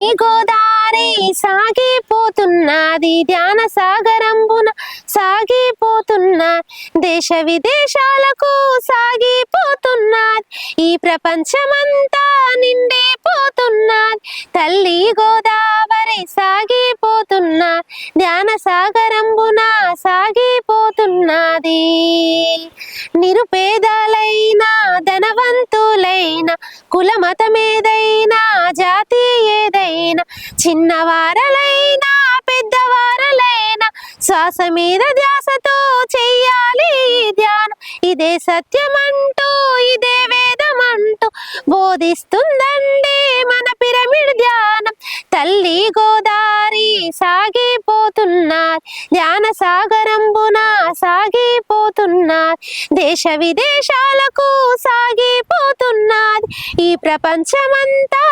గోదారి సాగిపోతున్నది, ధ్యాన సాగరంబున సాగిపోతున్నది, దేశ విదేశాలకు సాగిపోతున్నది, ఈ ప్రపంచమంతా నిండిపోతున్నది, తల్లి గోదావరి సాగిపోతున్నది, ధ్యాన సాగరంబున సాగిపోతున్నది. నిరుపేదలైనా ధనవంతులైనా కుల మతమేదైనా జాతి ఏదైనా చిన్నవారలైనా పెద్దవారలైనా శ్వాస మీద ధ్యాసతో చెయ్యాలి ధ్యానం, ఇదే సత్యమంటూ ఇదే వేదమంటూ బోధిస్తుందండి మన పిరమిడ్ ధ్యానం. తల్లి గోదారి సాగిపోతున్నది, ధ్యాన సాగరంబున సాగిపోతున్నది, దేశ విదేశాలకు సాగిపోతున్నది, ఈ ప్రపంచమంతా